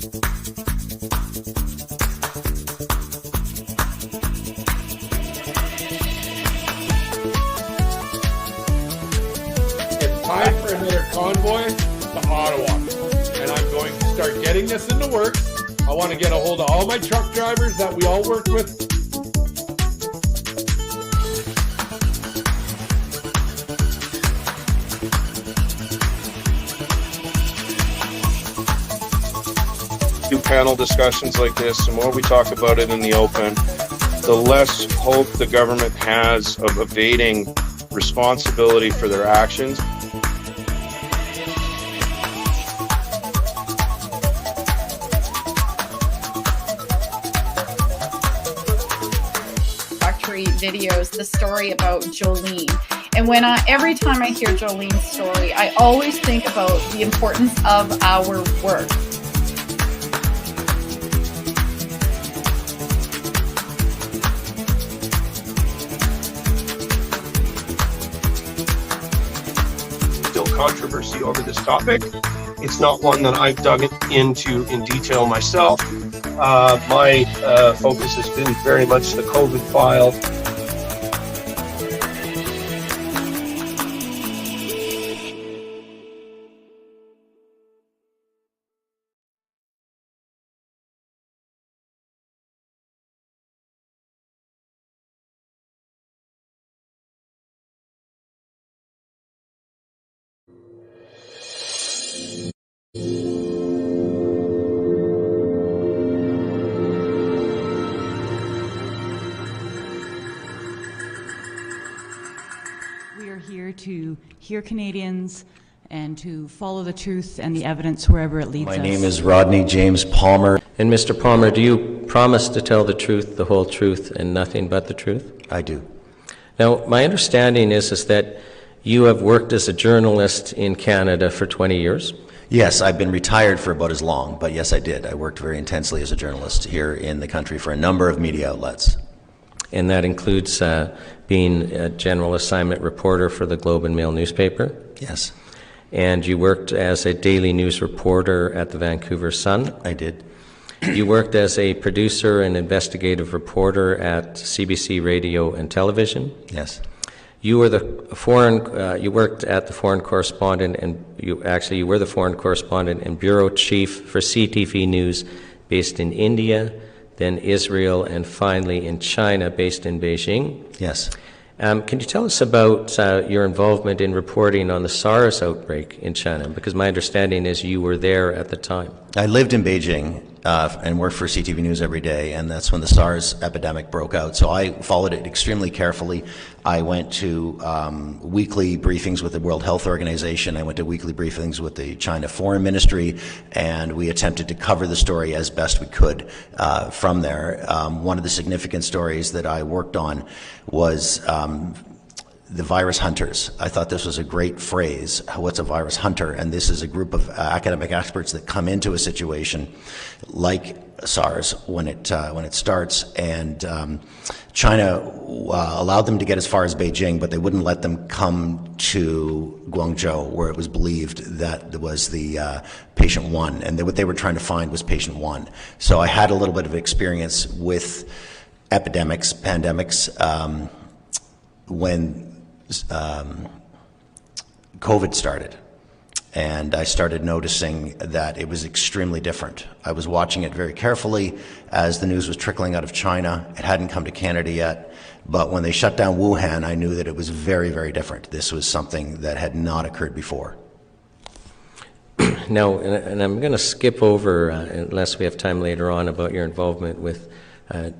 Time for another convoy to Ottawa, and I'm going to start getting this into work. I want to get a hold of all my truck drivers that we all work with. Do panel discussions like this, the more we talk about it in the open, the less hope the government has of evading responsibility for their actions. Videos, the story about Jolene. And every time I hear Jolene's story, I always think about the importance of our work. Still controversy over this topic. It's not one that I've dug into in detail myself. My focus has been very much the COVID file. We are here to hear Canadians and to follow the truth and the evidence wherever it leads us. My name is Rodney James Palmer. And Mr. Palmer, do you promise to tell the truth, the whole truth, and nothing but the truth? I do. Now, my understanding is that you have worked as a journalist in Canada for 20 years. Yes, I've been retired for about as long, but yes, I did. I worked very intensely as a journalist here in the country for a number of media outlets. And that includes being a general assignment reporter for the Globe and Mail newspaper. Yes. And you worked as a daily news reporter at the Vancouver Sun. I did. You worked as a producer and investigative reporter at CBC Radio and Television. Yes. You were you worked at the foreign correspondent, and you were the foreign correspondent and bureau chief for CTV News, based in India, then Israel, and finally in China, based in Beijing. Yes. Can you tell us about your involvement in reporting on the SARS outbreak in China? Because my understanding is you were there at the time. I lived in Beijing and worked for CTV News every day, and that's when the SARS epidemic broke out. So I followed it extremely carefully. I went to weekly briefings with the World Health Organization. I went to weekly briefings with the China Foreign Ministry, and we attempted to cover the story as best we could from there. One of the significant stories that I worked on was the virus hunters. I thought this was a great phrase. What's a virus hunter? And this is a group of academic experts that come into a situation like SARS when it starts, and China allowed them to get as far as Beijing, but they wouldn't let them come to Guangzhou, where it was believed that there was the patient one, and what they were trying to find was patient one. So I had a little bit of experience with epidemics, pandemics, when COVID started, and I started noticing that it was extremely different. I was watching it very carefully as the news was trickling out of China. It hadn't come to Canada yet, but when they shut down Wuhan, I knew that it was very, very different. This was something that had not occurred before. Now, and I'm going to skip over, unless we have time later on, about your involvement with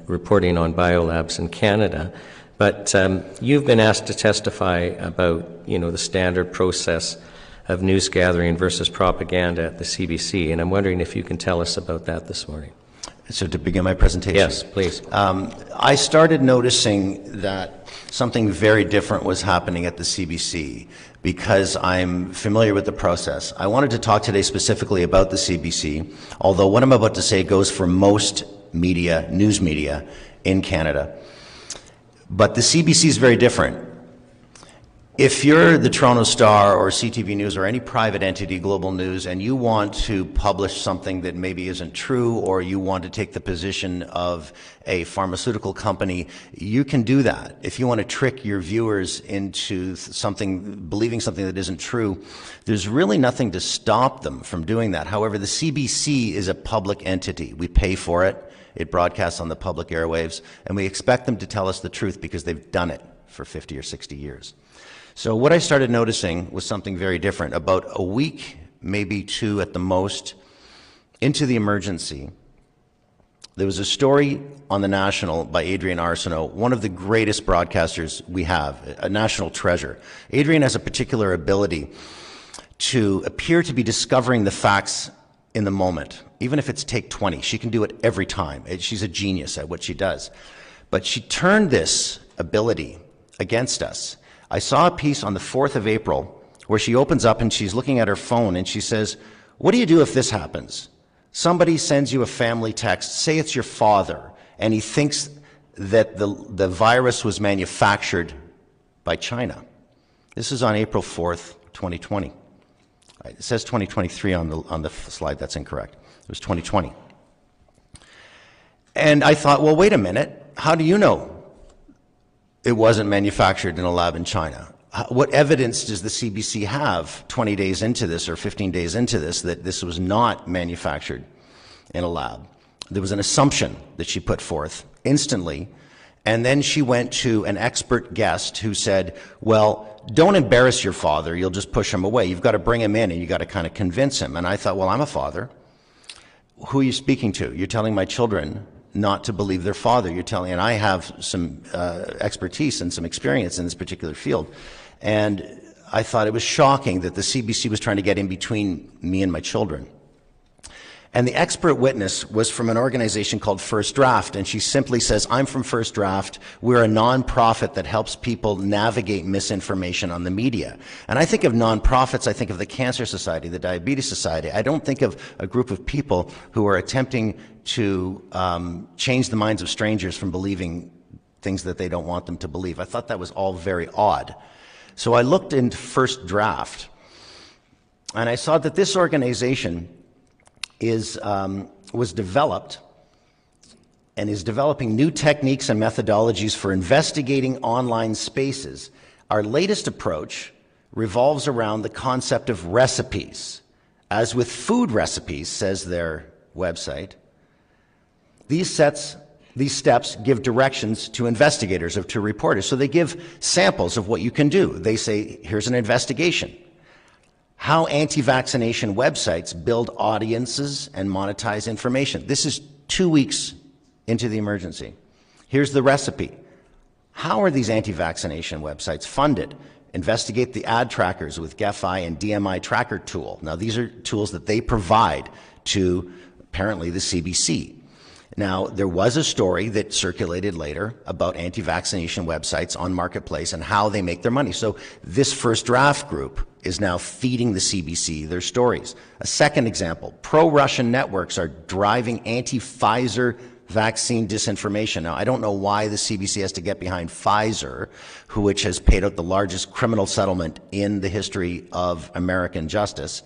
reporting on biolabs in Canada. But you've been asked to testify about, the standard process of news gathering versus propaganda at the CBC, and I'm wondering if you can tell us about that this morning. So to begin my presentation? Yes, please. I started noticing that something very different was happening at the CBC because I'm familiar with the process. I wanted to talk today specifically about the CBC, although what I'm about to say goes for most media, news media in Canada. But the CBC is very different. If you're the Toronto Star or CTV News or any private entity, Global News, and you want to publish something that maybe isn't true, or you want to take the position of a pharmaceutical company, you can do that. If you want to trick your viewers into believing something that isn't true, there's really nothing to stop them from doing that. However, the CBC is a public entity. We pay for it. It broadcasts on the public airwaves, and we expect them to tell us the truth because they've done it for 50 or 60 years. So what I started noticing was something very different. About a week, maybe two at the most, into the emergency, there was a story on the National by Adrian Arsenault, one of the greatest broadcasters we have, a national treasure. Adrian has a particular ability to appear to be discovering the facts in the moment, even if it's take 20. She can do it every time. She's a genius at what she does. But she turned this ability against us. I saw a piece on the 4th of April where she opens up and she's looking at her phone and she says, what do you do if this happens? Somebody sends you a family text, say it's your father, and he thinks that the virus was manufactured by China. This is on April 4th, 2020. It says 2023 on the slide. That's incorrect. It was 2020. And I thought, well, wait a minute. How do you know it wasn't manufactured in a lab in China? What evidence does the CBC have 20 days into this or 15 days into this that this was not manufactured in a lab? There was an assumption that she put forth instantly, and then she went to an expert guest who said, well, don't embarrass your father, you'll just push him away. You've got to bring him in and you've got to kind of convince him. And I thought, well, I'm a father. Who are you speaking to? You're telling my children not to believe their father. And I have some expertise and some experience in this particular field. And I thought it was shocking that the CBC was trying to get in between me and my children. And the expert witness was from an organization called First Draft, and she simply says, I'm from First Draft. We're a nonprofit that helps people navigate misinformation on the media. And I think of nonprofits, I think of the Cancer Society, the Diabetes Society. I don't think of a group of people who are attempting to change the minds of strangers from believing things that they don't want them to believe. I thought that was all very odd. So I looked into First Draft, and I saw that this organization was developed and is developing new techniques and methodologies for investigating online spaces. Our latest approach revolves around the concept of recipes. As with food recipes, says their website, these steps give directions to investigators or to reporters. So they give samples of what you can do. They say, here's an investigation. How anti-vaccination websites build audiences and monetize information. This is 2 weeks into the emergency. Here's the recipe. How are these anti-vaccination websites funded? Investigate the ad trackers with GEFI and DMI tracker tool. Now, these are tools that they provide to, apparently, the CBC. Now, there was a story that circulated later about anti-vaccination websites on Marketplace and how they make their money. So this First Draft group is now feeding the CBC their stories. A second example, pro-Russian networks are driving anti-Pfizer vaccine disinformation. Now, I don't know why the CBC has to get behind Pfizer, which has paid out the largest criminal settlement in the history of American justice,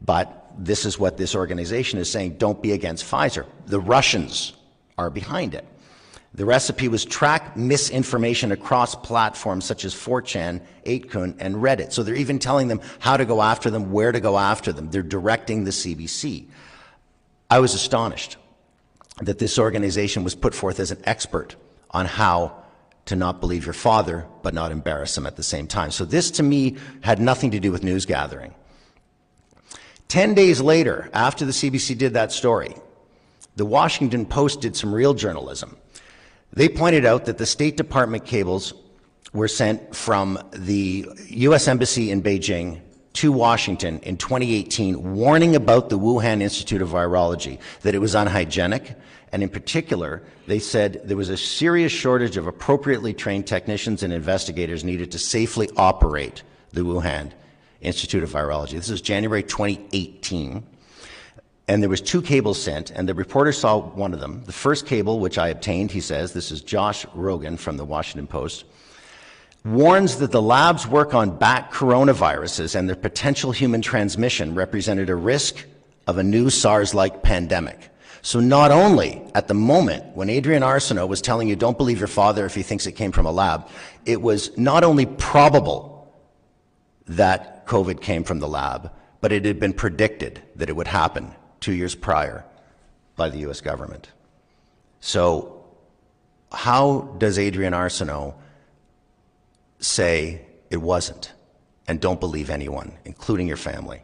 but this is what this organization is saying, don't be against Pfizer. The Russians are behind it. The recipe was track misinformation across platforms such as 4chan, 8kun, and Reddit. So they're even telling them how to go after them, where to go after them. They're directing the CBC. I was astonished that this organization was put forth as an expert on how to not believe your father, but not embarrass him at the same time. So this, to me, had nothing to do with news gathering. 10 days later, after the CBC did that story, the Washington Post did some real journalism. They pointed out that the State Department cables were sent from the U.S. Embassy in Beijing to Washington in 2018, warning about the Wuhan Institute of Virology, that it was unhygienic, and in particular, they said there was a serious shortage of appropriately trained technicians and investigators needed to safely operate the Wuhan Institute of Virology. This is January 2018. And there was 2 cables sent, and the reporter saw one of them. The first cable, which I obtained, he says, this is Josh Rogan from the Washington Post, warns that the lab's work on bat coronaviruses and their potential human transmission represented a risk of a new SARS-like pandemic. So not only at the moment when Adrian Arsenault was telling you don't believe your father if he thinks it came from a lab, it was not only probable that COVID came from the lab, but it had been predicted that it would happen 2 years prior by the US government. So how does Adrian Arsenault say it wasn't, and don't believe anyone, including your family?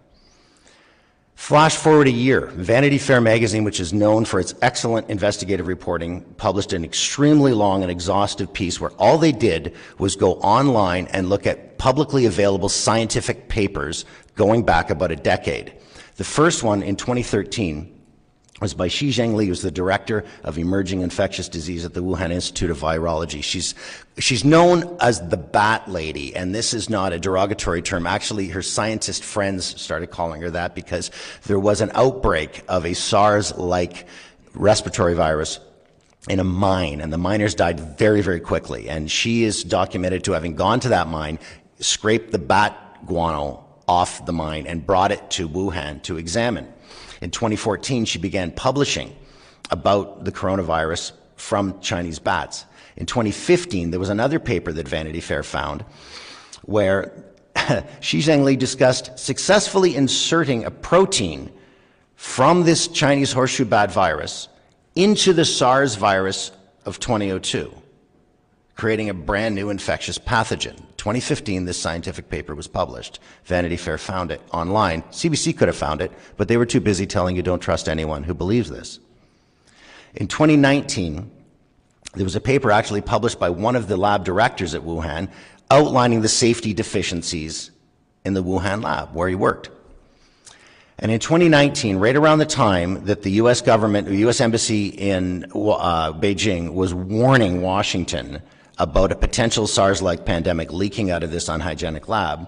Flash forward a year, Vanity Fair magazine, which is known for its excellent investigative reporting, published an extremely long and exhaustive piece where all they did was go online and look at publicly available scientific papers going back about a decade. The first one in 2013 was by Shi Zhengli, who's the director of emerging infectious disease at the Wuhan Institute of Virology. She's known as the Bat Lady, and this is not a derogatory term. Actually, her scientist friends started calling her that because there was an outbreak of a SARS-like respiratory virus in a mine, and the miners died very, very quickly. And she is documented to having gone to that mine, scraped the bat guano off the mine, and brought it to Wuhan to examine. In 2014, she began publishing about the coronavirus from Chinese bats. In 2015, there was another paper that Vanity Fair found where Shi Zhengli discussed successfully inserting a protein from this Chinese horseshoe bat virus into the SARS virus of 2002, creating a brand new infectious pathogen. 2015, this scientific paper was published. Vanity Fair found it online. CBC could have found it, but they were too busy telling you don't trust anyone who believes this. In 2019, there was a paper actually published by one of the lab directors at Wuhan outlining the safety deficiencies in the Wuhan lab where he worked. And in 2019, right around the time that the US government, the US embassy in Beijing was warning Washington about a potential SARS-like pandemic leaking out of this unhygienic lab,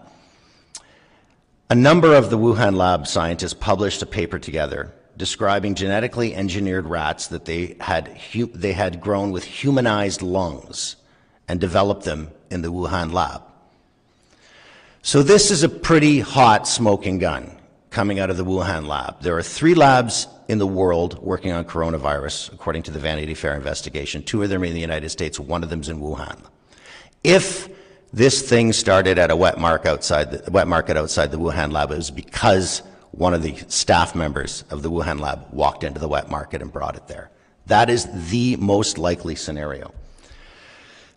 a number of the Wuhan lab scientists published a paper together describing genetically engineered rats that they had grown with humanized lungs and developed them in the Wuhan lab. So this is a pretty hot smoking gun coming out of the Wuhan lab. There are 3 labs in the world working on coronavirus, according to the Vanity Fair investigation. 2 of them are in the United States, 1 of them's in Wuhan. If this thing started at a wet market outside the Wuhan lab, it was because one of the staff members of the Wuhan lab walked into the wet market and brought it there. That is the most likely scenario.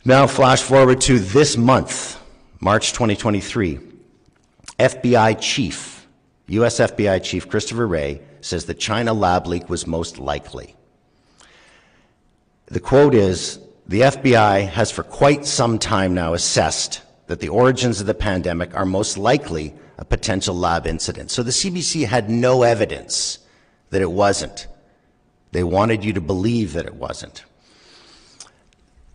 Now flash forward to this month, March 2023. US FBI Chief Christopher Wray says the China lab leak was most likely. The quote is, the FBI has for quite some time now assessed that the origins of the pandemic are most likely a potential lab incident. So the CBC had no evidence that it wasn't. They wanted you to believe that it wasn't.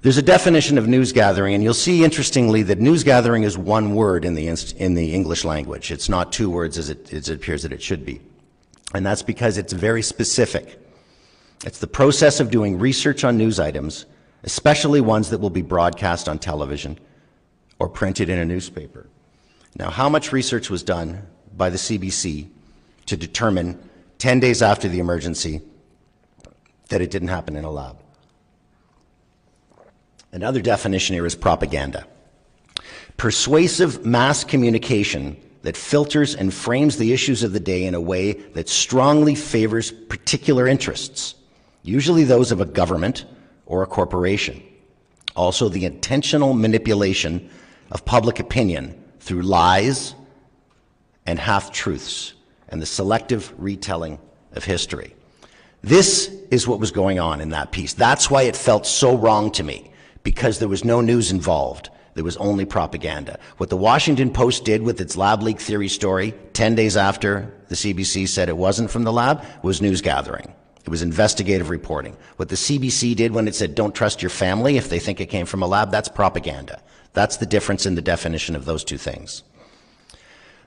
There's a definition of news gathering, and you'll see, interestingly, that news gathering is 1 word in the English language. It's not 2 words as it appears that it should be. And that's because it's very specific. It's the process of doing research on news items, especially ones that will be broadcast on television or printed in a newspaper. Now, how much research was done by the CBC to determine 10 days after the emergency that it didn't happen in a lab? Another definition here is propaganda. Persuasive mass communication that filters and frames the issues of the day in a way that strongly favors particular interests, usually those of a government or a corporation. Also, the intentional manipulation of public opinion through lies and half-truths and the selective retelling of history. This is what was going on in that piece. That's why it felt so wrong to me, because there was no news involved. There was only propaganda. What the Washington Post did with its lab leak theory story 10 days after the CBC said it wasn't from the lab was news gathering. It was investigative reporting. What the CBC did when it said don't trust your family if they think it came from a lab, that's propaganda. That's the difference in the definition of those 2 things.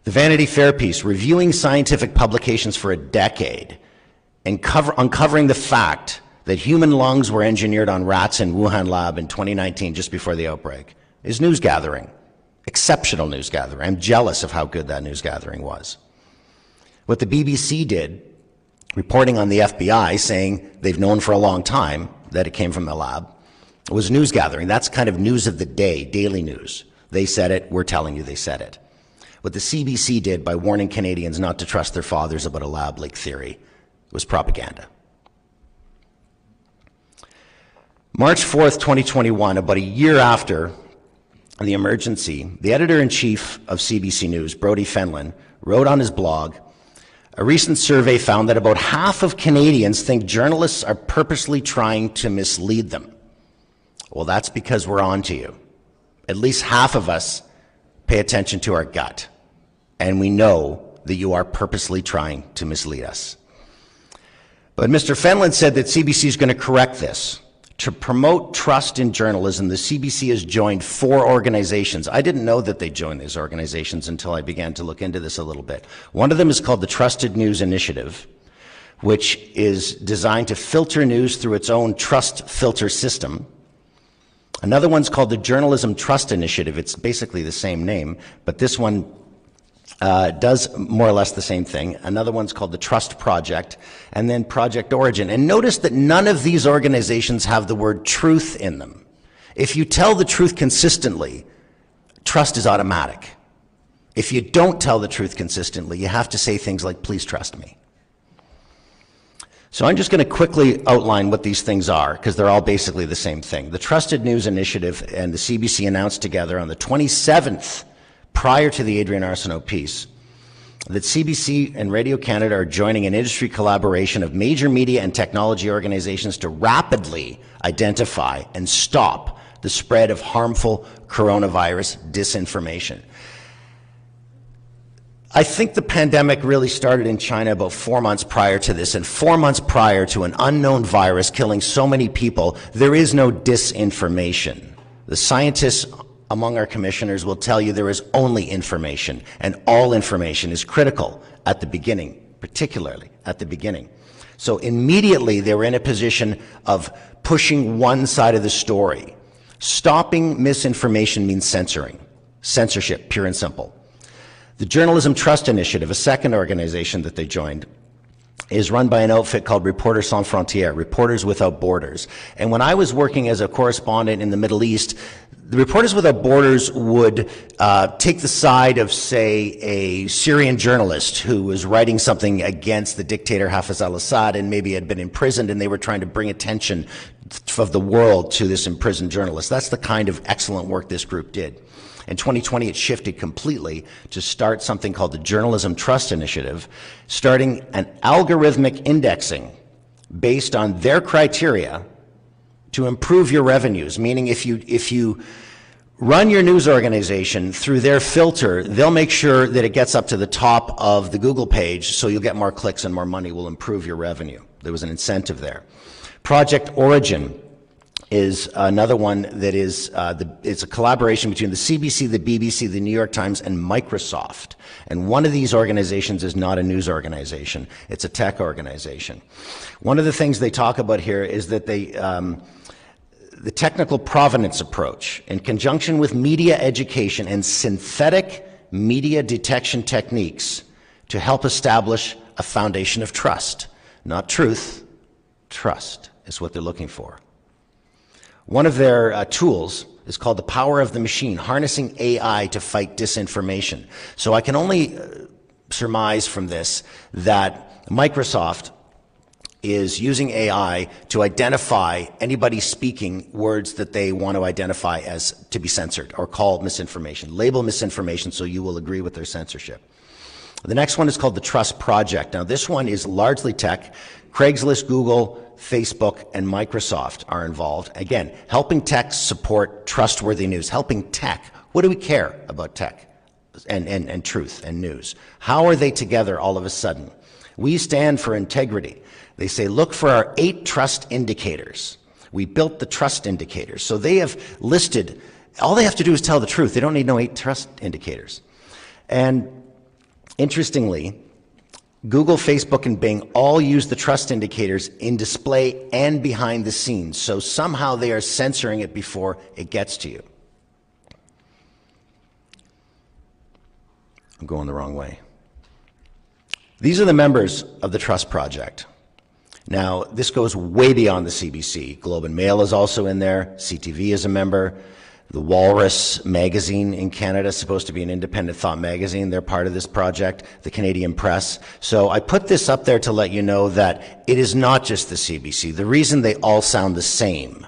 The Vanity Fair piece, reviewing scientific publications for a decade and uncovering the fact that human lungs were engineered on rats in Wuhan lab in 2019, just before the outbreak. is news gathering. Exceptional news gathering. I'm jealous of how good that news gathering was. What the BBC did, reporting on the FBI, saying they've known for a long time that it came from the lab, was news gathering. That's kind of news of the day, daily news. They said it, we're telling you they said it. What the CBC did by warning Canadians not to trust their fathers about a lab leak theory was propaganda. March 4th, 2021, about a year after the emergency, the editor-in-chief of CBC News, Brodie Fenlon, wrote on his blog, a recent survey found that about half of Canadians think journalists are purposely trying to mislead them. Well, that's because we're on to you. At least half of us pay attention to our gut, and we know that you are purposely trying to mislead us. But Mr. Fenlon said that CBC is going to correct this. To promote trust in journalism, the CBC has joined 4 organizations. I didn't know that they joined these organizations until I began to look into this a little bit. One of them is called the Trusted News Initiative, which is designed to filter news through its own trust filter system. Another one's called the Journalism Trust Initiative. It's basically the same name, but this one does more or less the same thing. Another one's called the Trust Project, and then Project Origin. And notice that none of these organizations have the word truth in them. If you tell the truth consistently, trust is automatic. If you don't tell the truth consistently, you have to say things like, please trust me. So I'm just going to quickly outline what these things are, because they're all basically the same thing. The Trusted News Initiative and the CBC announced together on the 27th, prior to the Adrian Arsenault piece, that CBC and Radio Canada are joining an industry collaboration of major media and technology organizations to rapidly identify and stop the spread of harmful coronavirus disinformation. I think the pandemic really started in China about 4 months prior to this, and 4 months prior to an unknown virus killing so many people, there is no disinformation. The scientists among our commissioners will tell you there is only information, and all information is critical at the beginning, particularly at the beginning. So immediately they were in a position of pushing one side of the story. Stopping misinformation means censorship, pure and simple. The Journalism Trust Initiative, a second organization that they joined, is run by an outfit called Reporters Sans Frontières, Reporters Without Borders. And when I was working as a correspondent in the Middle East, the Reporters Without Borders would take the side of, say, a Syrian journalist who was writing something against the dictator Hafez al-Assad and maybe had been imprisoned, and they were trying to bring attention of the world to this imprisoned journalist. That's the kind of excellent work this group did. In 2020, it shifted completely to start something called the Journalism Trust Initiative, starting an algorithmic indexing based on their criteria to improve your revenues, meaning if you run your news organization through their filter, they'll make sure that it gets up to the top of the Google page, so you'll get more clicks and more money will improve your revenue. There was an incentive there. Project Origin is another one that is, it's a collaboration between the CBC, the BBC, the New York Times, and Microsoft. And one of these organizations is not a news organization, it's a tech organization. One of the things they talk about here is that the technical provenance approach, in conjunction with media education and synthetic media detection techniques, to help establish a foundation of trust. Not truth, trust is what they're looking for. One of their tools is called the power of the machine, harnessing AI to fight disinformation. So I can only surmise from this that Microsoft is using AI to identify anybody speaking words that they want to identify as to be censored or call misinformation, label misinformation, so you will agree with their censorship. The next one is called the Trust Project. Now this one is largely tech. Craigslist, Google, Facebook, and Microsoft are involved. Again, helping tech support trustworthy news. Helping tech. What do we care about tech and truth and news? How are they together all of a sudden? We stand for integrity. They say, look for our 8 trust indicators. We built the trust indicators. So they have listed, all they have to do is tell the truth. They don't need no 8 trust indicators. And interestingly, Google, Facebook, and Bing all use the trust indicators in display and behind the scenes. So somehow they are censoring it before it gets to you. I'm going the wrong way. These are the members of the Trust Project. Now, this goes way beyond the CBC. Globe and Mail is also in there. CTV is a member. The Walrus magazine in Canada is supposed to be an independent thought magazine. They're part of this project. The Canadian Press. So I put this up there to let you know that it is not just the CBC. The reason they all sound the same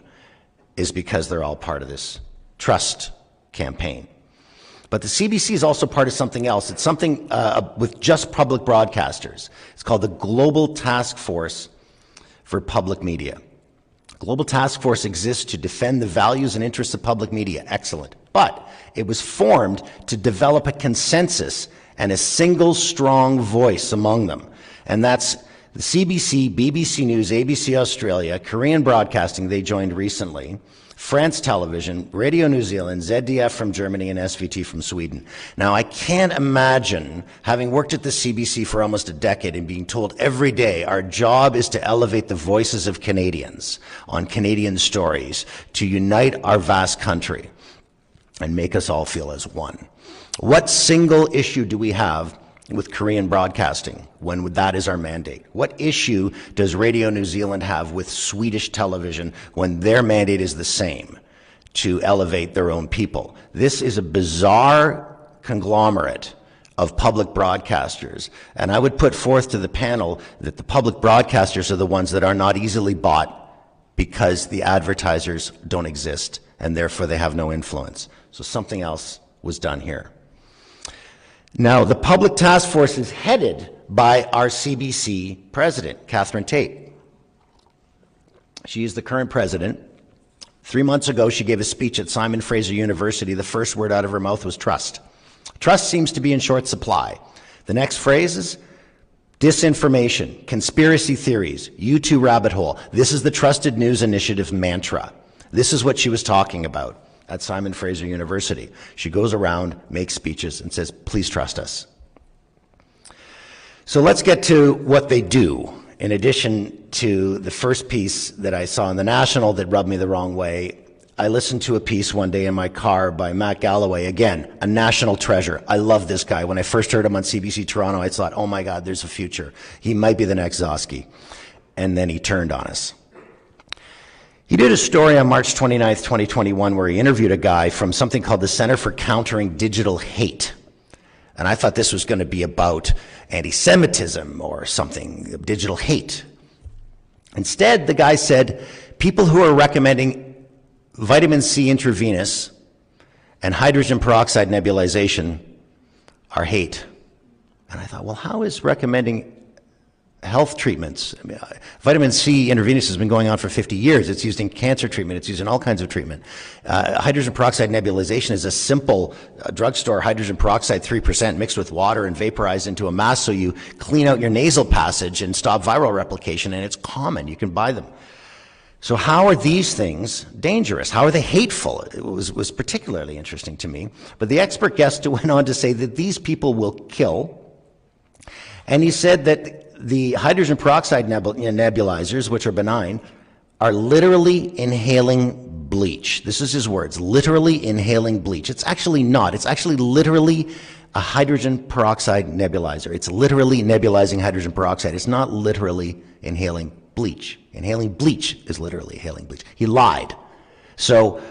is because they're all part of this Trust campaign. But the CBC is also part of something else. It's something with just public broadcasters. It's called the Global Task Force for Public Media. Global Task Force exists to defend the values and interests of public media. Excellent. But it was formed to develop a consensus and a single strong voice among them. And that's the CBC, BBC News, ABC Australia, Korean Broadcasting, they joined recently, France Television, Radio New Zealand, ZDF from Germany, and SVT from Sweden. Now, I can't imagine, having worked at the CBC for almost a decade and being told every day our job is to elevate the voices of Canadians on Canadian stories, to unite our vast country and make us all feel as one. What single issue do we have with Korean broadcasting when that is our mandate? What issue does Radio New Zealand have with Swedish television when their mandate is the same, to elevate their own people? This is a bizarre conglomerate of public broadcasters, and I would put forth to the panel that the public broadcasters are the ones that are not easily bought because the advertisers don't exist and therefore they have no influence. So something else was done here. Now, the Public Task Force is headed by our CBC president, Catherine Tate. She is the current president. 3 months ago, she gave a speech at Simon Fraser University. The first word out of her mouth was trust. Trust seems to be in short supply. The next phrase is disinformation, conspiracy theories, U2 rabbit hole. This is the Trusted News Initiative mantra. This is what she was talking about at Simon Fraser University. She goes around, makes speeches, and says, please trust us. So let's get to what they do. In addition to the first piece that I saw in the National that rubbed me the wrong way, I listened to a piece one day in my car by Matt Galloway, again, a national treasure. I love this guy. When I first heard him on CBC Toronto, I thought, oh my God, there's a future. He might be the next Zosky. And then he turned on us. He did a story on March 29th, 2021, where he interviewed a guy from something called the Center for Countering Digital Hate. And I thought this was going to be about anti-Semitism or something, digital hate. Instead, the guy said, people who are recommending vitamin C intravenous and hydrogen peroxide nebulization are hate. And I thought, well, how is recommending health treatments? I mean, vitamin C intravenous has been going on for 50 years. It's used in cancer treatment. It's used in all kinds of treatment. Hydrogen peroxide nebulization is a simple drugstore hydrogen peroxide 3% mixed with water and vaporized into a mask so you clean out your nasal passage and stop viral replication, and it's common. You can buy them. So how are these things dangerous? How are they hateful? It was particularly interesting to me. But the expert guest went on to say that these people will kill. And he said that the hydrogen peroxide nebulizers, which are benign, are literally inhaling bleach. This is his words, literally inhaling bleach. It's actually not. It's actually literally a hydrogen peroxide nebulizer. It's literally nebulizing hydrogen peroxide. It's not literally inhaling bleach. Inhaling bleach is literally inhaling bleach. He lied. So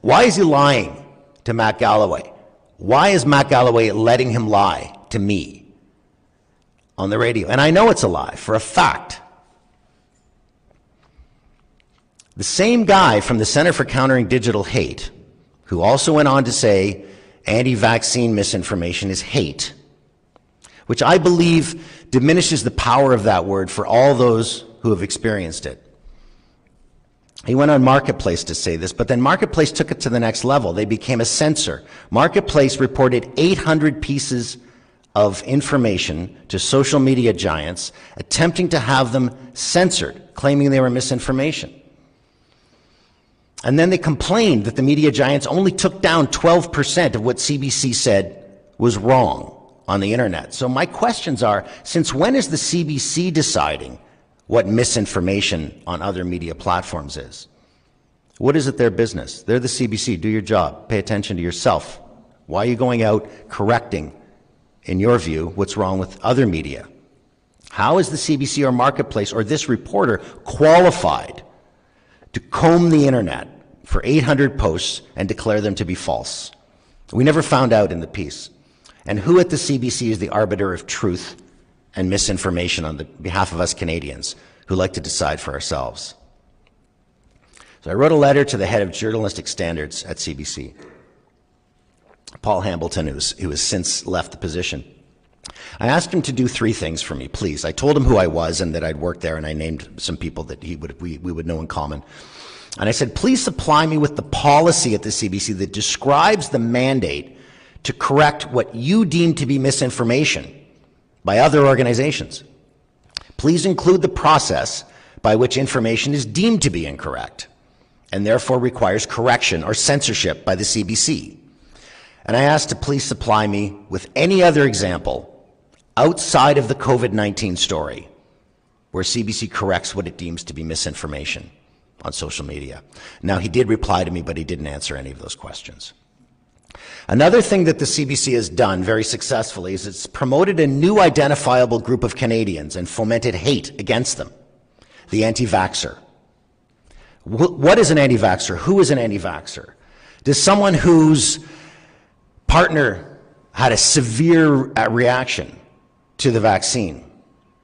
why is he lying to Matt Galloway? Why is Matt Galloway letting him lie to me on the radio? And I know it's a lie for a fact. The same guy from the Center for Countering Digital Hate, who also went on to say anti-vaccine misinformation is hate, which I believe diminishes the power of that word for all those who have experienced it. He went on Marketplace to say this, but then Marketplace took it to the next level. They became a censor. Marketplace reported 800 pieces of information to social media giants, attempting to have them censored, claiming they were misinformation. And then they complained that the media giants only took down 12% of what CBC said was wrong on the internet. So my questions are, since when is the CBC deciding what misinformation on other media platforms is? What is it their business? They're the CBC. Do your job. Pay attention to yourself. Why are you going out correcting in your view, what's wrong with other media? How is the CBC or Marketplace or this reporter qualified to comb the internet for 800 posts and declare them to be false? We never found out in the piece. And who at the CBC is the arbiter of truth and misinformation on the behalf of us Canadians who like to decide for ourselves? So I wrote a letter to the head of journalistic standards at CBC, Paul Hambleton, who has since left the position. I asked him to do 3 things for me, please. I told him who I was and that I'd worked there, and I named some people that we would know in common. And I said, please supply me with the policy at the CBC that describes the mandate to correct what you deem to be misinformation by other organizations. Please include the process by which information is deemed to be incorrect and therefore requires correction or censorship by the CBC. And I asked to please supply me with any other example outside of the COVID-19 story where CBC corrects what it deems to be misinformation on social media. Now, he did reply to me, but he didn't answer any of those questions. Another thing that the CBC has done very successfully is it's promoted a new identifiable group of Canadians and fomented hate against them, the anti-vaxxer. What is an anti-vaxxer? Who is an anti-vaxxer? Does someone whose partner had a severe reaction to the vaccine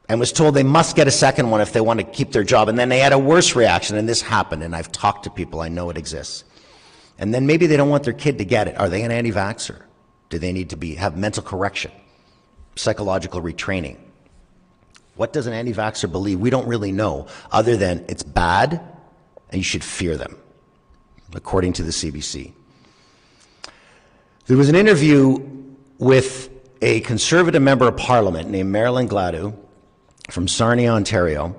and was told they must get a second one if they want to keep their job, and then they had a worse reaction, and this happened, and I've talked to people, I know it exists. And then maybe they don't want their kid to get it. Are they an anti-vaxxer? Do they need to have mental correction, psychological retraining? What does an anti-vaxxer believe? We don't really know, other than it's bad and you should fear them, according to the CBC. There was an interview with a Conservative member of Parliament named Marilyn Gladu from Sarnia, Ontario,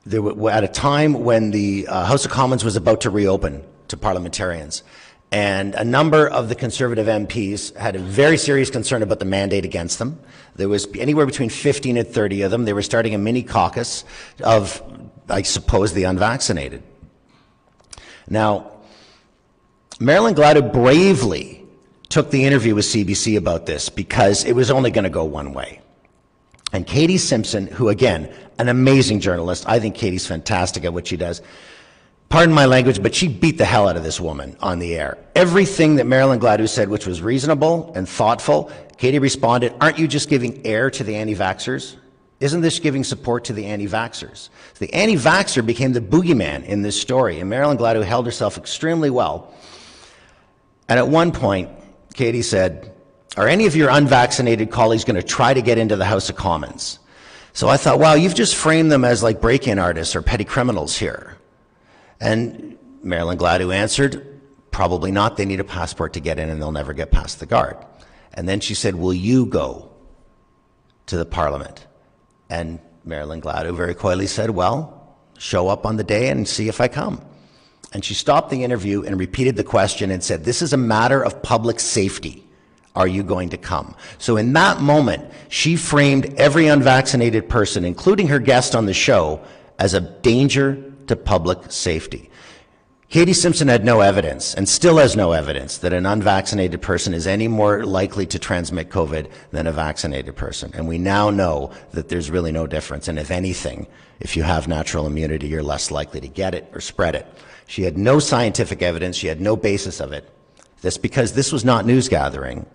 at a time when the House of Commons was about to reopen to parliamentarians. And a number of the Conservative MPs had a very serious concern about the mandate against them. There was anywhere between 15 and 30 of them. They were starting a mini caucus of, I suppose, the unvaccinated. Now, Marilyn Gladu bravely took the interview with CBC about this because it was only going to go one way. And Katie Simpson, who, again, an amazing journalist, I think Katie's fantastic at what she does. Pardon my language, but she beat the hell out of this woman on the air. Everything that Marilyn Gladu said, which was reasonable and thoughtful, Katie responded, aren't you just giving air to the anti-vaxxers? Isn't this giving support to the anti-vaxxers? So the anti-vaxxer became the boogeyman in this story, and Marilyn Gladu held herself extremely well. And at one point, Katie said, are any of your unvaccinated colleagues going to try to get into the House of Commons? So I thought, wow, you've just framed them as like break-in artists or petty criminals here. And Marilyn Gladu answered, probably not. They need a passport to get in and they'll never get past the guard. And then she said, will you go to the Parliament? And Marilyn Gladu very coyly said, well, show up on the day and see if I come. And she stopped the interview and repeated the question and said, this is a matter of public safety. Are you going to come? So in that moment, she framed every unvaccinated person, including her guest on the show, as a danger to public safety. Katie Simpson had no evidence, and still has no evidence, that an unvaccinated person is any more likely to transmit COVID than a vaccinated person. And we now know that there's really no difference. And if anything, if you have natural immunity, you're less likely to get it or spread it. She had no scientific evidence. She had no basis of it. That's because this was not news gathering.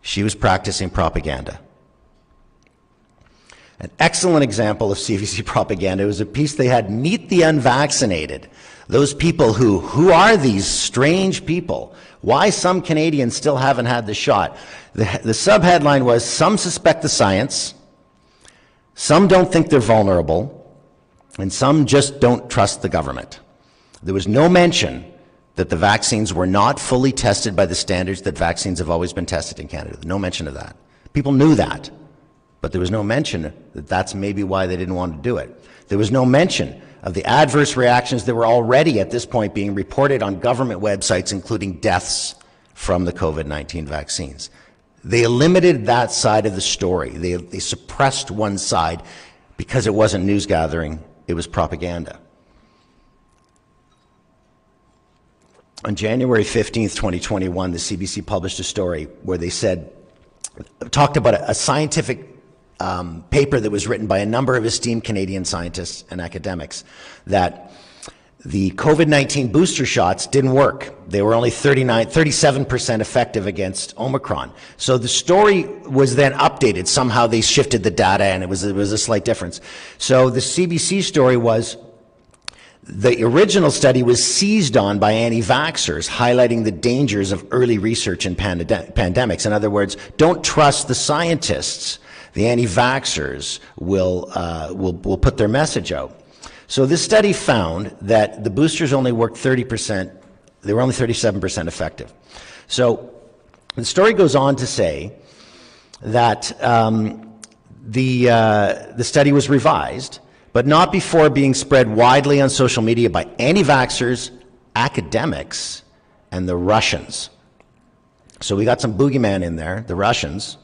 She was practicing propaganda. An excellent example of CBC propaganda was a piece they had, Meet the Unvaccinated. Those people who are these strange people? Why some Canadians still haven't had the shot? The subheadline was, some suspect the science, some don't think they're vulnerable, and some just don't trust the government. There was no mention that the vaccines were not fully tested by the standards that vaccines have always been tested in Canada. No mention of that. People knew that. But there was no mention that that's maybe why they didn't want to do it. There was no mention of the adverse reactions that were already at this point being reported on government websites, including deaths from the COVID-19 vaccines. They limited that side of the story. They suppressed one side because it wasn't news gathering, it was propaganda. On January 15th, 2021, the CBC published a story where they said talked about a scientific paper that was written by a number of esteemed Canadian scientists and academics that the COVID-19 booster shots didn't work. They were only 37% effective against Omicron. So the story was then updated. Somehow they shifted the data and it was a slight difference. So the CBC story was the original study was seized on by anti-vaxxers, highlighting the dangers of early research in pandemics. In other words, don't trust the scientists. The anti-vaxxers will put their message out. So this study found that the boosters only worked 30%, they were only 37% effective. So the story goes on to say that the study was revised, but not before being spread widely on social media by anti-vaxxers, academics, and the Russians. So we got some boogeyman in there, the Russians,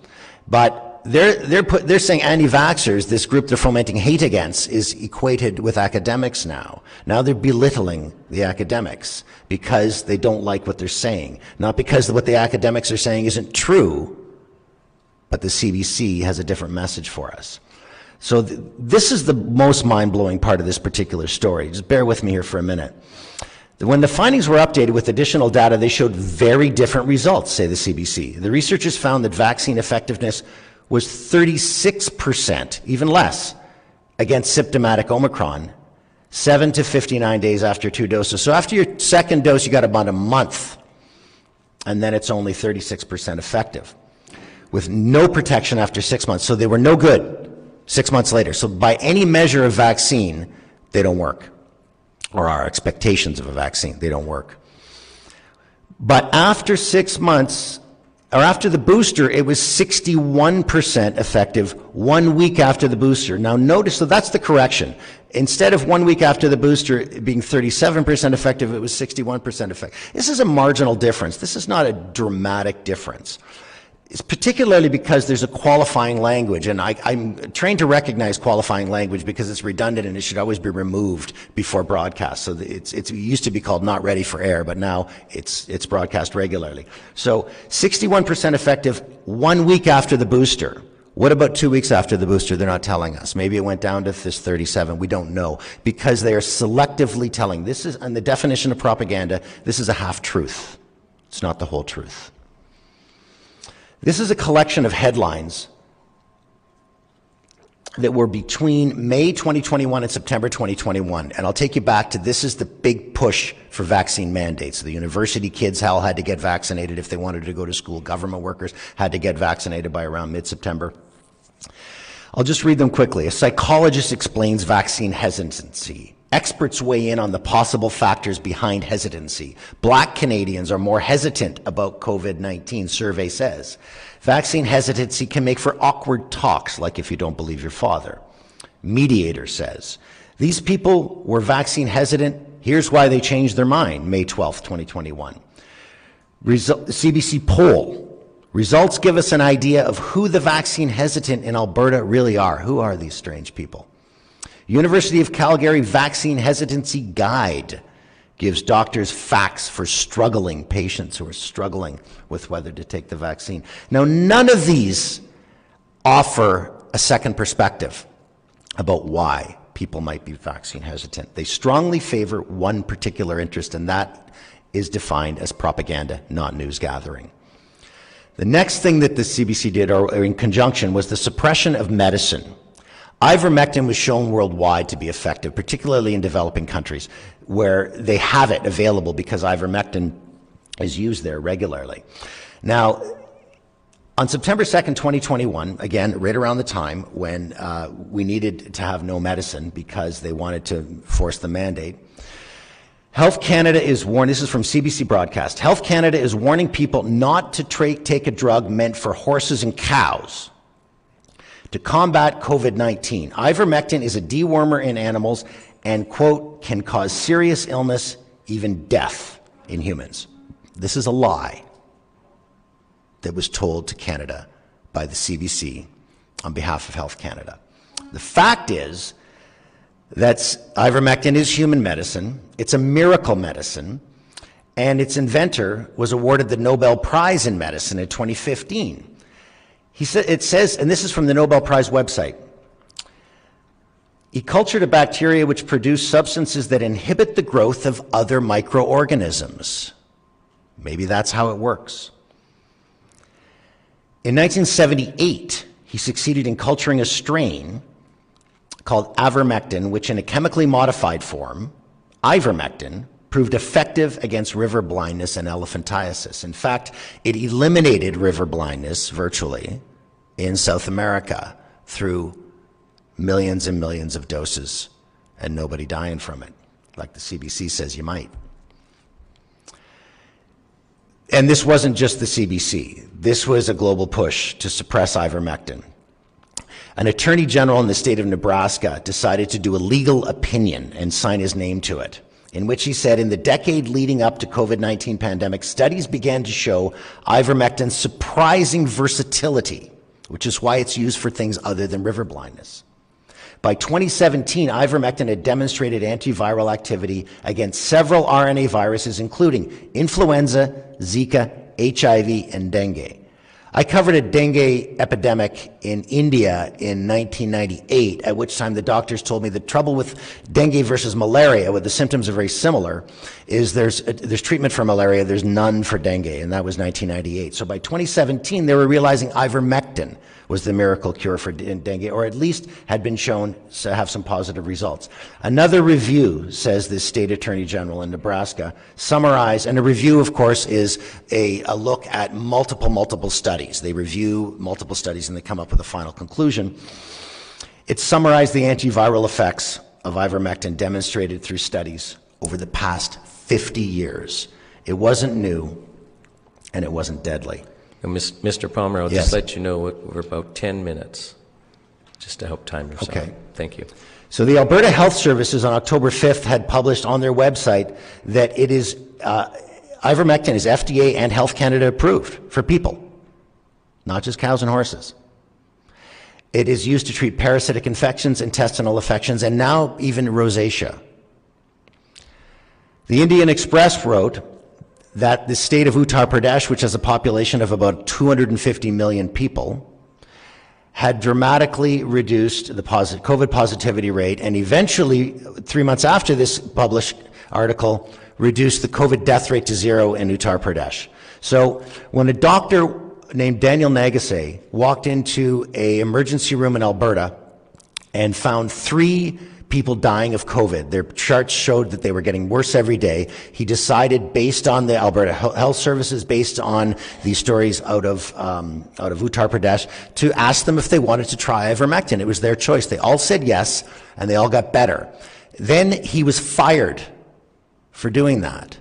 but they're saying anti-vaxxers, this group they're fomenting hate against, is equated with academics now. Now they're belittling the academics because they don't like what they're saying. Not because what the academics are saying isn't true, but the CBC has a different message for us. So this is the most mind-blowing part of this particular story. Just bear with me here for a minute. When the findings were updated with additional data, they showed very different results, say the CBC. The researchers found that vaccine effectiveness was 36%, even less, against symptomatic Omicron, 7 to 59 days after 2 doses. So after your second dose, you got about a month, and then it's only 36% effective, with no protection after 6 months. So they were no good 6 months later. So by any measure of vaccine, they don't work, or our expectations of a vaccine, they don't work. But after 6 months, or after the booster, it was 61% effective 1 week after the booster. Now notice, so that's the correction. Instead of 1 week after the booster being 37% effective, it was 61% effective. This is a marginal difference. This is not a dramatic difference. It's particularly because there's a qualifying language, and I'm trained to recognize qualifying language because it's redundant and it should always be removed before broadcast. So it used to be called not ready for air, but now it's broadcast regularly. So 61% effective 1 week after the booster. What about 2 weeks after the booster? They're not telling us. Maybe it went down to this 37. We don't know, because they are selectively telling. This is, and the definition of propaganda, this is a half-truth. It's not the whole truth. This is a collection of headlines that were between May 2021 and September 2021. And I'll take you back to, this is the big push for vaccine mandates. The university kids all had to get vaccinated if they wanted to go to school. Government workers had to get vaccinated by around mid-September. I'll just read them quickly. A psychologist explains vaccine hesitancy. Experts weigh in on the possible factors behind hesitancy. Black Canadians are more hesitant about COVID-19, survey says. Vaccine hesitancy can make for awkward talks, like if you don't believe your father. Mediator says. These people were vaccine hesitant. Here's why they changed their mind, May 12th, 2021. CBC poll. Results give us an idea of who the vaccine hesitant in Alberta really are. Who are these strange people? University of Calgary Vaccine Hesitancy Guide gives doctors facts for struggling patients who are struggling with whether to take the vaccine. Now, none of these offer a second perspective about why people might be vaccine hesitant. They strongly favor one particular interest, and that is defined as propaganda, not news gathering. The next thing that the CBC did, or in conjunction, was the suppression of medicine. Ivermectin was shown worldwide to be effective, particularly in developing countries where they have it available because ivermectin is used there regularly. Now, on September 2nd, 2021, again, right around the time when we needed to have no medicine because they wanted to force the mandate, Health Canada is warning, this is from CBC Broadcast, Health Canada is warning people not to take a drug meant for horses and cows to combat COVID-19. Ivermectin is a dewormer in animals and, quote, can cause serious illness, even death in humans. This is a lie that was told to Canada by the CBC on behalf of Health Canada. The fact is that ivermectin is human medicine. It's a miracle medicine, and its inventor was awarded the Nobel Prize in Medicine in 2015. It says, and this is from the Nobel Prize website, he cultured a bacteria which produce substances that inhibit the growth of other microorganisms. Maybe that's how it works. In 1978, he succeeded in culturing a strain called ivermectin, which in a chemically modified form, ivermectin, proved effective against river blindness and elephantiasis. In fact, it eliminated river blindness virtually in South America through millions and millions of doses and nobody dying from it, like the CBC says you might. And this wasn't just the CBC. This was a global push to suppress ivermectin. An attorney general in the state of Nebraska decided to do a legal opinion and sign his name to it, in which he said, in the decade leading up to COVID-19 pandemic, studies began to show ivermectin's surprising versatility, which is why it's used for things other than river blindness. By 2017, ivermectin had demonstrated antiviral activity against several RNA viruses, including influenza, Zika, HIV, and dengue. I covered a dengue epidemic in India in 1998, at which time the doctors told me the trouble with dengue versus malaria, where the symptoms are very similar, is there's treatment for malaria, there's none for dengue, and that was 1998. So by 2017, they were realizing ivermectin was the miracle cure for dengue, or at least had been shown to have some positive results. Another review, says the state attorney general in Nebraska, summarized, and a review, of course, is a look at multiple studies. They review multiple studies and they come up with a final conclusion. It summarized the antiviral effects of ivermectin demonstrated through studies over the past 50 years. It wasn't new and it wasn't deadly. Mr. Palmer, I'll just let you know we're about 10 minutes, just to help time yourself. Okay. Thank you. So the Alberta Health Services on October 5th had published on their website that it is, ivermectin is FDA and Health Canada approved for people, not just cows and horses. It is used to treat parasitic infections, intestinal infections, and now even rosacea. The Indian Express wrote that the state of Uttar Pradesh, which has a population of about 250 million people, had dramatically reduced the COVID positivity rate, and eventually, 3 months after this published article, reduced the COVID death rate to 0 in Uttar Pradesh. So when a doctor named Daniel Nagase walked into an emergency room in Alberta and found 3 people dying of COVID. Their charts showed that they were getting worse every day. He decided, based on the Alberta Health Services, based on these stories out of Uttar Pradesh, to ask them if they wanted to try ivermectin. It was their choice. They all said yes, and they all got better. Then he was fired for doing that.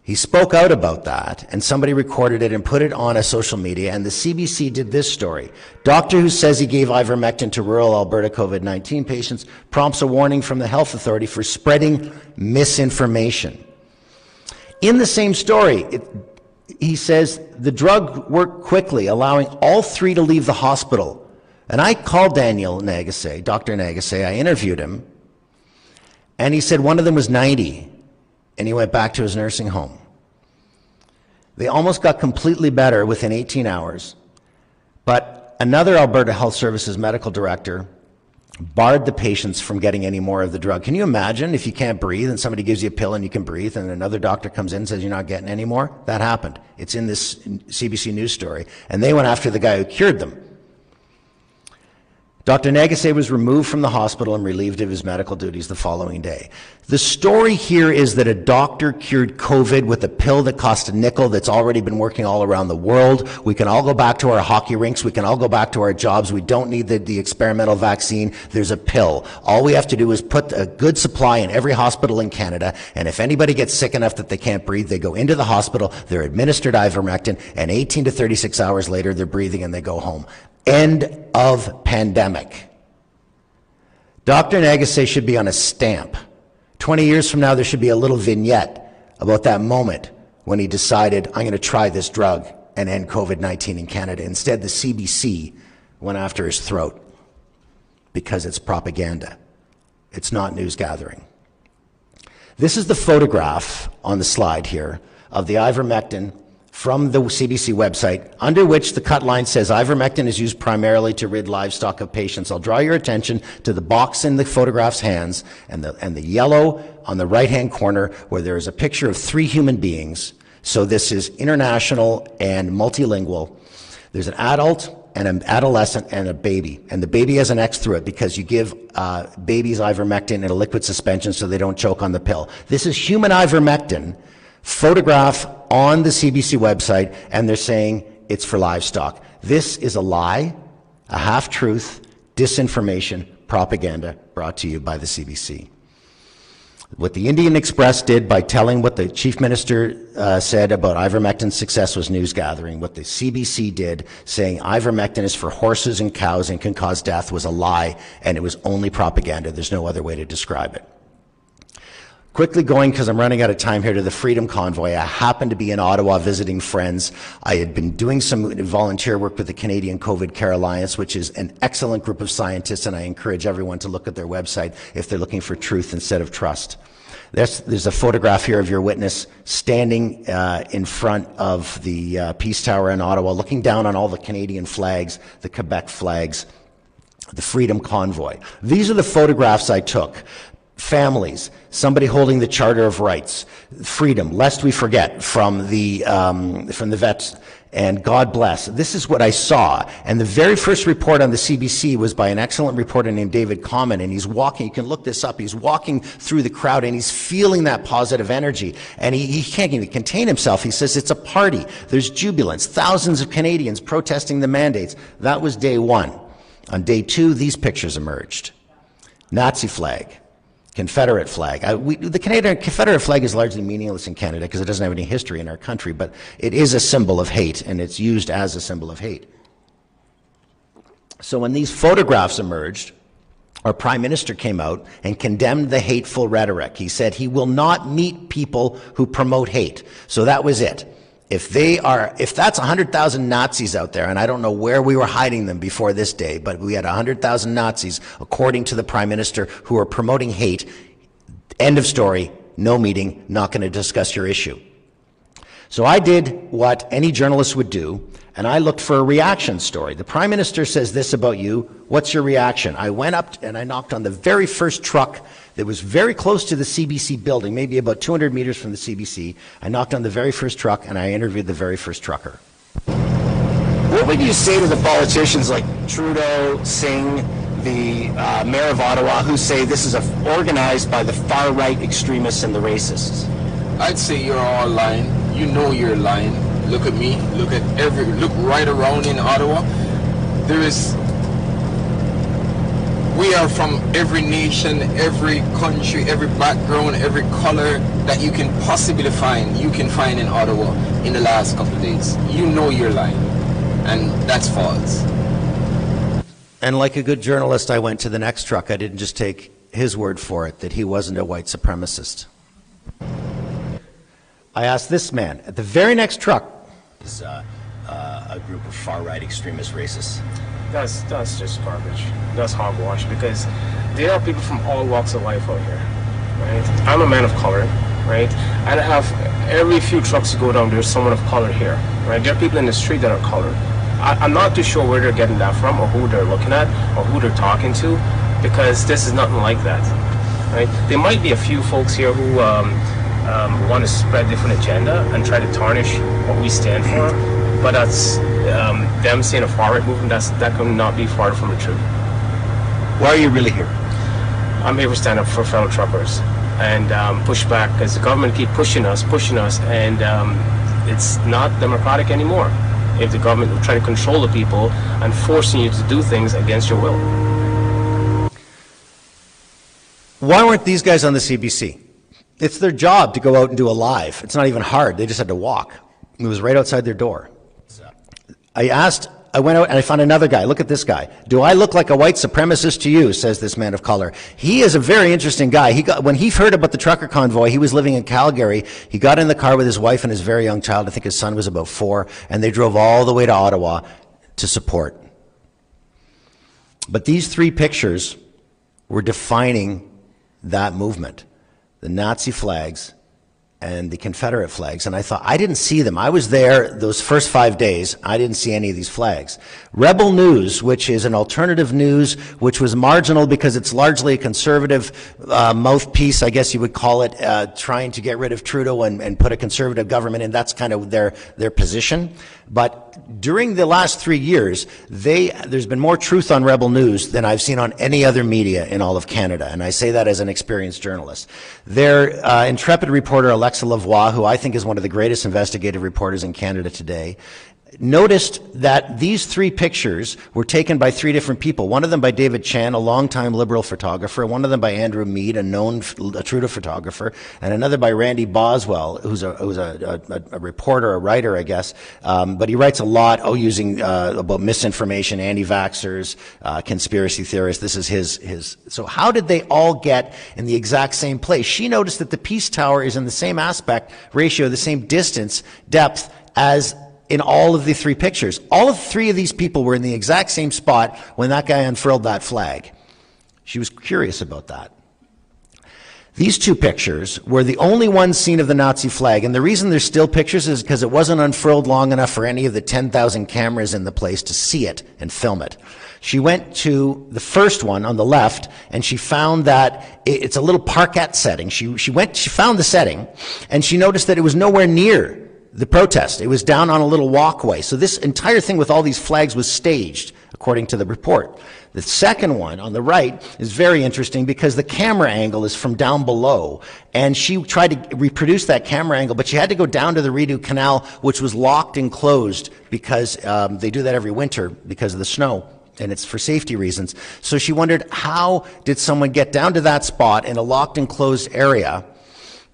He spoke out about that, and somebody recorded it and put it on a social media, and the CBC did this story. Doctor who says he gave ivermectin to rural Alberta COVID-19 patients prompts a warning from the health authority for spreading misinformation. In the same story, he says the drug worked quickly, allowing all 3 to leave the hospital. And I called Daniel Nagase, Dr. Nagase, I interviewed him, and he said one of them was 90. And he went back to his nursing home. They almost got completely better within 18 hours, but another Alberta Health Services medical director barred the patients from getting any more of the drug. Can you imagine if you can't breathe and somebody gives you a pill and you can breathe and another doctor comes in and says you're not getting any more? That happened. It's in this CBC News story. And they went after the guy who cured them. Dr. Nagase was removed from the hospital and relieved of his medical duties the following day. The story here is that a doctor cured COVID with a pill that cost a nickel that's already been working all around the world. We can all go back to our hockey rinks. We can all go back to our jobs. We don't need the experimental vaccine. There's a pill. All we have to do is put a good supply in every hospital in Canada, and if anybody gets sick enough that they can't breathe, they go into the hospital, they're administered ivermectin, and 18 to 36 hours later, they're breathing and they go home. End of pandemic. Dr. Nagase should be on a stamp. 20 years from now, there should be a little vignette about that moment when he decided, I'm going to try this drug and end COVID-19 in Canada. Instead, the CBC went after his throat because it's propaganda. It's not news gathering. This is the photograph on the slide here of the ivermectin from the CBC website, under which the cut line says ivermectin is used primarily to rid livestock of patients. I'll draw your attention to the box in the photograph's hands and the yellow on the right-hand corner where there is a picture of 3 human beings. So this is international and multilingual. There's an adult and an adolescent and a baby. And the baby has an X through it because you give babies ivermectin in a liquid suspension so they don't choke on the pill. This is human ivermectin, photograph on the CBC website, and they're saying it's for livestock. This is a lie, a half-truth, disinformation, propaganda brought to you by the CBC. What the Indian Express did by telling what the Chief Minister said about ivermectin's success was news gathering. What the CBC did, saying ivermectin is for horses and cows and can cause death, was a lie, and it was only propaganda. There's no other way to describe it. Quickly going, because I'm running out of time here, to the Freedom Convoy. I happened to be in Ottawa visiting friends. I had been doing some volunteer work with the Canadian COVID Care Alliance, which is an excellent group of scientists, and I encourage everyone to look at their website if they're looking for truth instead of trust. There's a photograph here of your witness standing in front of the Peace Tower in Ottawa, looking down on all the Canadian flags, the Quebec flags, the Freedom Convoy. These are the photographs I took. Families, somebody holding the Charter of Rights, freedom, lest we forget, from the vets, and God bless. This is what I saw. And the very first report on the CBC was by an excellent reporter named David Common, and he's walking, you can look this up, he's walking through the crowd and he's feeling that positive energy. And he can't even contain himself. He says it's a party. There's jubilance. Thousands of Canadians protesting the mandates. That was day 1. On day 2, these pictures emerged. Nazi flag. Confederate flag. The Canadian Confederate flag is largely meaningless in Canada because it doesn't have any history in our country, but it is a symbol of hate, and it's used as a symbol of hate. So when these photographs emerged, our Prime Minister came out and condemned the hateful rhetoric. He said he will not meet people who promote hate. So that was it. If that's 100,000 Nazis out there, and I don't know where we were hiding them before this day, but we had 100,000 Nazis, according to the Prime Minister, who are promoting hate, end of story, no meeting, not going to discuss your issue. So I did what any journalist would do, and I looked for a reaction story. The Prime Minister says this about you, what's your reaction? I went up and I knocked on the very first truck that was very close to the CBC building, maybe about 200 meters from the CBC. I knocked on the very first truck and I interviewed the very first trucker. What would you say to the politicians like Trudeau, Singh, the mayor of Ottawa, who say this is organized by the far-right extremists and the racists? I'd say you're all lying. You know you're lying. Look at me. Look right around in Ottawa. We are from every nation, every country, every background, every color that you can possibly find, you can find in Ottawa in the last couple of days. You know you're lying, and that's false. And like a good journalist, I went to the next truck. I didn't just take his word for it, that he wasn't a white supremacist. I asked this man, at the very next truck, is a group of far-right extremist racists. That's just garbage. That's hogwash, because there are people from all walks of life out here, right? I'm a man of color, right? And I have every few trucks you go down, there's someone of color here, right? There are people in the street that are colored. I'm not too sure where they're getting that from, or who they're looking at, or who they're talking to, because this is nothing like that, right? There might be a few folks here who want to spread a different agenda and try to tarnish what we stand for, but that's them saying a far-right movement, that could not be far from the truth. Why are you really here? I'm here to stand up for fellow truckers and push back, because the government keep pushing us, and it's not democratic anymore if the government will try to control the people and forcing you to do things against your will. Why weren't these guys on the CBC? It's their job to go out and do a live. It's not even hard. They just had to walk. It was right outside their door. I went out and I found another guy. Look at this guy. Do I look like a white supremacist to you? Says this man of color. He is a very interesting guy. When he heard about the trucker convoy, he was living in Calgary. He got in the car with his wife and his very young child. I think his son was about 4, and they drove all the way to Ottawa to support. But these 3 pictures were defining that movement. The Nazi flags and the Confederate flags, and I thought, I didn't see them. I was there those first 5 days. I didn't see any of these flags. Rebel News, which is an alternative news, which was marginal because it's largely a conservative mouthpiece, I guess you would call it, trying to get rid of Trudeau and put a conservative government in. That's kind of their position. But during the last 3 years, there's been more truth on Rebel News than I've seen on any other media in all of Canada, and I say that as an experienced journalist. Their intrepid reporter, Alexa Lavoie, who I think is one of the greatest investigative reporters in Canada today, noticed that these 3 pictures were taken by 3 different people. One of them by David Chan, a longtime Liberal photographer, one of them by Andrew Mead, a known Trudeau photographer, and another by Randy Boswell, who's a reporter, a writer, I guess, but he writes a lot using about misinformation, anti-vaxxers, conspiracy theorists. This is his. So how did they all get in the exact same place? She noticed that the Peace Tower is in the same aspect ratio, the same distance, depth as in all of the 3 pictures. All of 3 of these people were in the exact same spot when that guy unfurled that flag. She was curious about that. These 2 pictures were the only ones seen of the Nazi flag, and the reason there's still pictures is because it wasn't unfurled long enough for any of the 10,000 cameras in the place to see it and film it. She went to the first one on the left, and she found that it's a little parquet setting. She found the setting, and she noticed that it was nowhere near the protest. It was down on a little walkway. So this entire thing with all these flags was staged, according to the report. The second one on the right is very interesting because the camera angle is from down below. And she tried to reproduce that camera angle, but she had to go down to the Rideau Canal, which was locked and closed because they do that every winter because of the snow. And it's for safety reasons. So she wondered, how did someone get down to that spot in a locked and closed area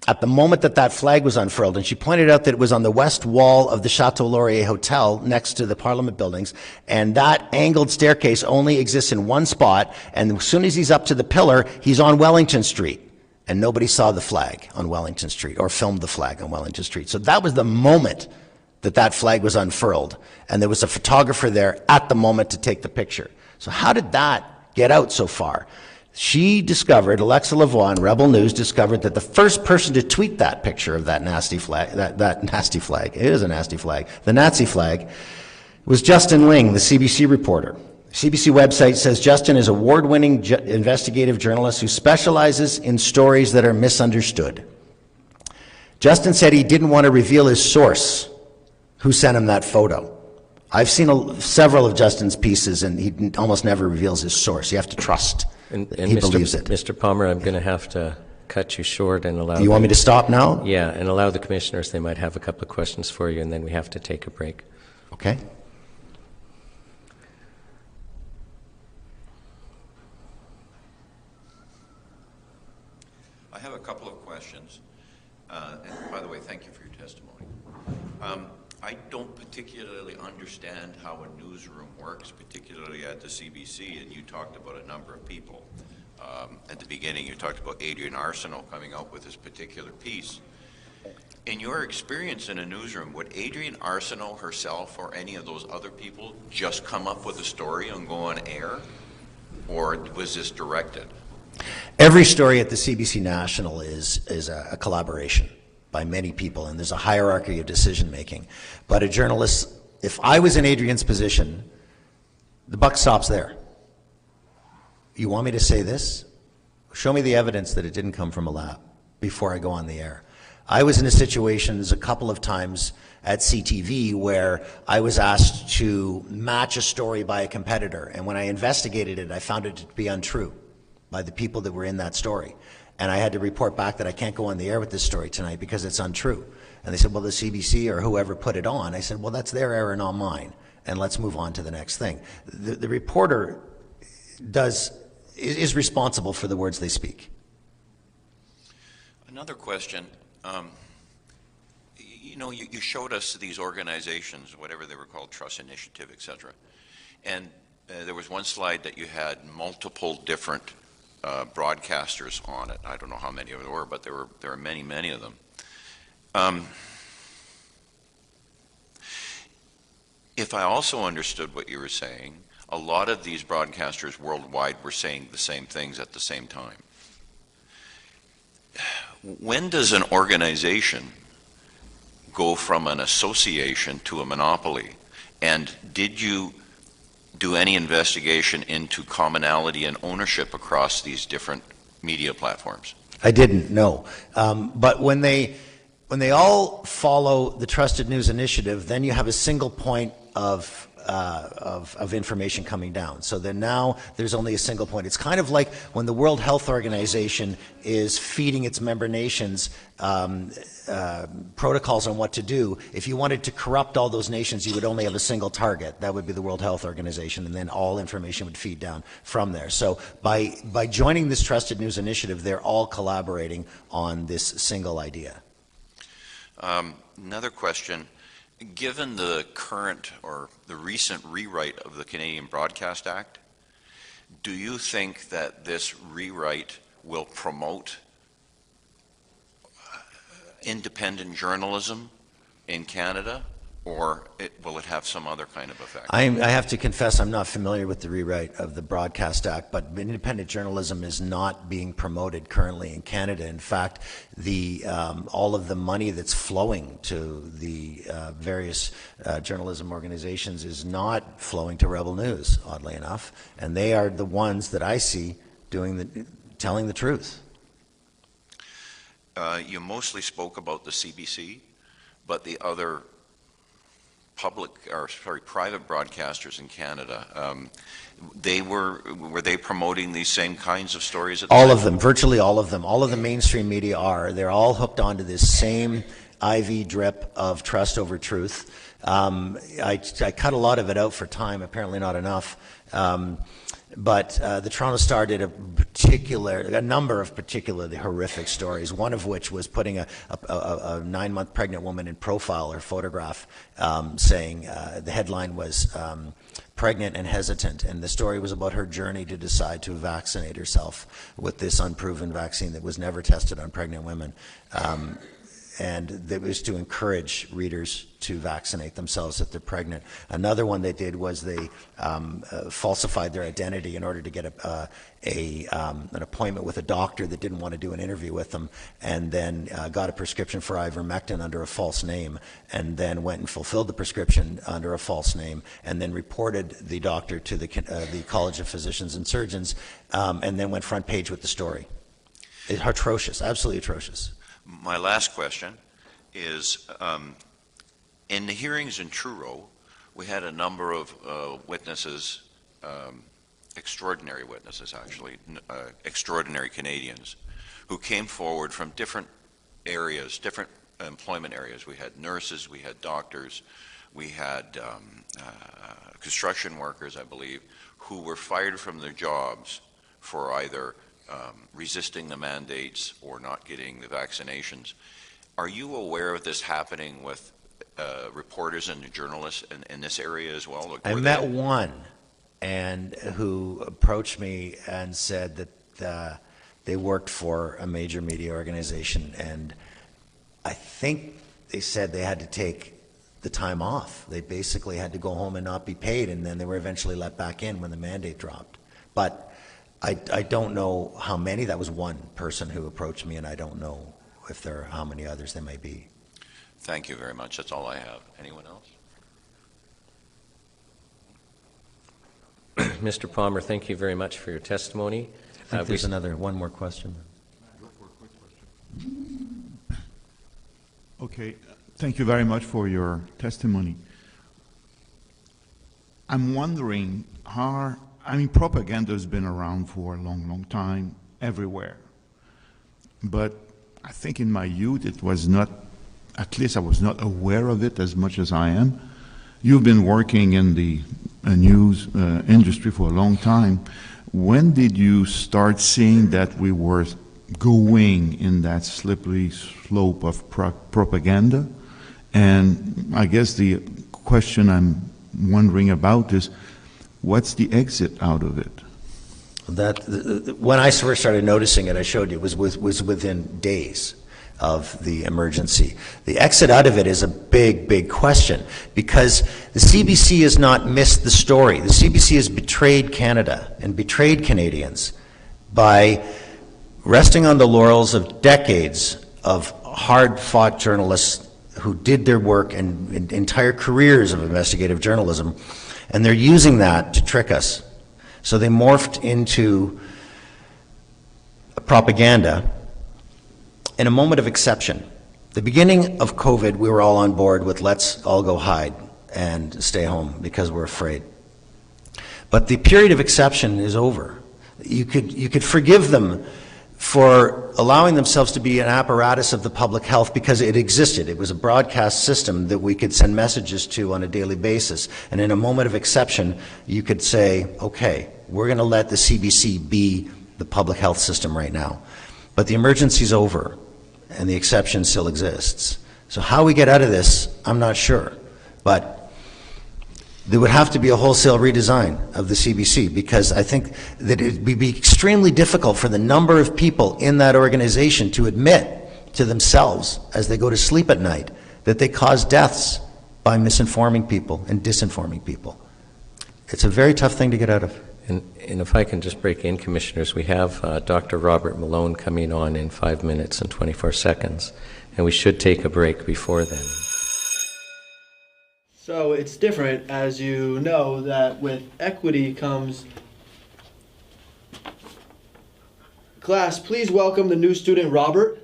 at the moment that that flag was unfurled? And she pointed out that it was on the west wall of the Chateau Laurier Hotel next to the Parliament buildings, and that angled staircase only exists in one spot, and as soon as he's up to the pillar, he's on Wellington Street, and nobody saw the flag on Wellington Street or filmed the flag on Wellington Street. So that was the moment that that flag was unfurled, and there was a photographer there at the moment to take the picture. So how did that get out so far? She discovered, Alexa Lavoie on Rebel News discovered that the first person to tweet that picture of that nasty flag, that nasty flag, it is a nasty flag, the Nazi flag, was Justin Ling, the CBC reporter. CBC website says Justin is award-winning investigative journalist who specializes in stories that are misunderstood. Justin said he didn't want to reveal his source, who sent him that photo. I've seen several of Justin's pieces, and he almost never reveals his source. You have to trust. And he believes it. Mr. Palmer, I'm going to have to cut you short and allow... You want me to stop now? Yeah, and allow the commissioners. They might have a couple of questions for you, and then we have to take a break. Okay. I have a couple of questions. And by the way, thank you for your testimony. I don't particularly understand how a newsroom works, particularly at the CBC, and you talked about a number of people. At the beginning, you talked about Adrienne Arsenault coming out with this particular piece. In your experience in a newsroom, would Adrienne Arsenault herself or any of those other people just come up with a story and go on air? Or was this directed? Every story at the CBC National is a collaboration by many people, and there's a hierarchy of decision making. But a journalist, if I was in Adrienne's position, the buck stops there. You want me to say this? Show me the evidence that it didn't come from a lab before I go on the air. I was in a situation, there's a couple of times at CTV where I was asked to match a story by a competitor, and when I investigated it, I found it to be untrue by the people that were in that story. And I had to report back that I can't go on the air with this story tonight because it's untrue. And they said, well, the CBC or whoever put it on. I said, well, that's their error, not mine. And let's move on to the next thing. The reporter is responsible for the words they speak. Another question. You know, you showed us these organizations, whatever they were called, Trust Initiative, et cetera. And there was one slide that you had multiple different broadcasters on it. I don't know how many there were, but there were many, many of them. If I also understood what you were saying, a lot of these broadcasters worldwide were saying the same things at the same time. when does an organization go from an association to a monopoly? And did you do any investigation into commonality and ownership across these different media platforms? I didn't, no. But when they all follow the Trusted News Initiative, then you have a single point of information coming down. So then now there's only a single point. It's kind of like when the World Health Organization is feeding its member nations protocols on what to do. If you wanted to corrupt all those nations, you would only have a single target. That would be the World Health Organization, and then all information would feed down from there. So by joining this Trusted News Initiative, they're all collaborating on this single idea. Another question. Given the current or the recent rewrite of the Canadian Broadcast Act, do you think that this rewrite will promote independent journalism in Canada, or will it have some other kind of effect? I have to confess I'm not familiar with the rewrite of the Broadcast Act, but independent journalism is not being promoted currently in Canada. In fact, all of the money that's flowing to the various journalism organizations is not flowing to Rebel News, oddly enough, and they are the ones that I see telling the truth. You mostly spoke about the CBC, but the other private broadcasters in Canada, were they promoting these same kinds of stories? All of them, virtually all of them. All of the mainstream media are. They're all hooked onto this same IV drip of trust over truth. I cut a lot of it out for time, apparently not enough. But the Toronto Star did a number of particularly horrific stories, one of which was putting a 9-month pregnant woman in profile, her photograph, saying the headline was pregnant and hesitant, and the story was about her journey to decide to vaccinate herself with this unproven vaccine that was never tested on pregnant women. And that was to encourage readers to vaccinate themselves if they're pregnant. Another one they did was they falsified their identity in order to get an appointment with a doctor that didn't want to do an interview with them, and then got a prescription for ivermectin under a false name, and then went and fulfilled the prescription under a false name, and then reported the doctor to the College of Physicians and Surgeons, and then went front page with the story. It's atrocious, absolutely atrocious. My last question is, in the hearings in Truro, we had a number of witnesses, extraordinary witnesses actually, extraordinary Canadians, who came forward from different areas, different employment areas. We had nurses, we had doctors, we had construction workers, I believe, who were fired from their jobs for either resisting the mandates or not getting the vaccinations. Are you aware of this happening with reporters and journalists in this area as well? I met one who approached me and said that they worked for a major media organization, and I think they said they had to take the time off. They basically had to go home and not be paid, and then they were eventually let back in when the mandate dropped. But I don't know how many. That was one person who approached me, and I don't know if there are how many others there may be. Thank you very much. That's all I have. Anyone else? Mr. Palmer, thank you very much for your testimony. I think there's one more question. Okay, thank you very much for your testimony. I'm wondering propaganda has been around for a long, long time everywhere. But I think in my youth it was not, at least I was not aware of it as much as I am. You've been working in the news industry for a long time. When did you start seeing that we were going in that slippery slope of propaganda? And I guess the question I'm wondering about is, what's the exit out of it? When I first started noticing it, I showed you, was within days of the emergency. The exit out of it is a big, big question, because the CBC has not missed the story. The CBC has betrayed Canada and betrayed Canadians by resting on the laurels of decades of hard-fought journalists who did their work and entire careers of investigative journalism, and they're using that to trick us. So they morphed into propaganda in a moment of exception. The beginning of COVID, we were all on board with let's all go hide and stay home because we're afraid. But the period of exception is over. You could forgive them for allowing themselves to be an apparatus of the public health because it existed. It was a broadcast system that we could send messages to on a daily basis. And in a moment of exception, you could say, okay, we're going to let the CBC be the public health system right now. But the emergency's over, and the exception still exists. So how we get out of this, I'm not sure. But there would have to be a wholesale redesign of the CBC, because I think that it would be extremely difficult for the number of people in that organization to admit to themselves as they go to sleep at night that they cause deaths by misinforming people and disinforming people. It's a very tough thing to get out of. And if I can just break in, Commissioners, we have Dr. Robert Malone coming on in 5 minutes and 24 seconds, and we should take a break before then. So it's different, as you know, that with equity comes... Class, please welcome the new student, Robert.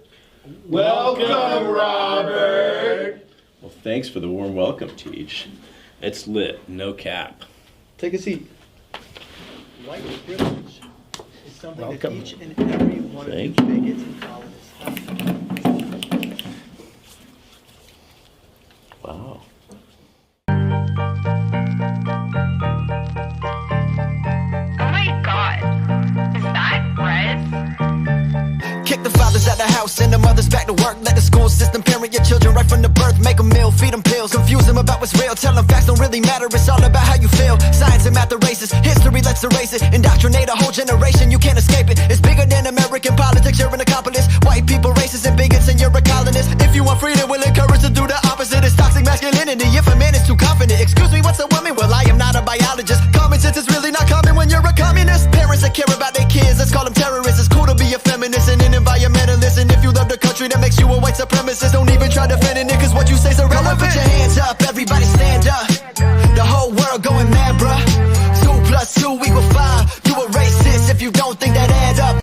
Welcome, Robert! Well, thanks for the warm welcome, Teach. It's lit, no cap. Take a seat. White privilege is something Welcome. that each and every one of you bigots and colonists have. Wow. Oh my god, is that Rez? Kick the fathers out the house, send the mothers back to work. Let the school system parent your children right from the birth. Make a meal, feed them pills, confuse them about what's real. Tell them facts don't really matter, it's all about how you feel. Science and math are racist, history let's erase it. Indoctrinate a whole generation, you can't escape it. It's bigger than American politics, you're an accomplice. White people racist and bigots and you're a colonist. If you want freedom, we'll encourage to do the opposite. It's toxic masculinity, if a man is too confident. Excuse me, what's a woman? Well, I am not a biologist. Common sense is really not common when you're a communist. Parents that care about their kids, let's call them terrorists. It's cool to be a feminist and an environmentalist. And if you love the country, that makes you a white supremacist. Don't even try defending it, cause what you say's irrelevant. Put your hands up, everybody stand up. The whole world going mad, bruh. 2 + 2 = 5. You a racist if you don't think that adds up.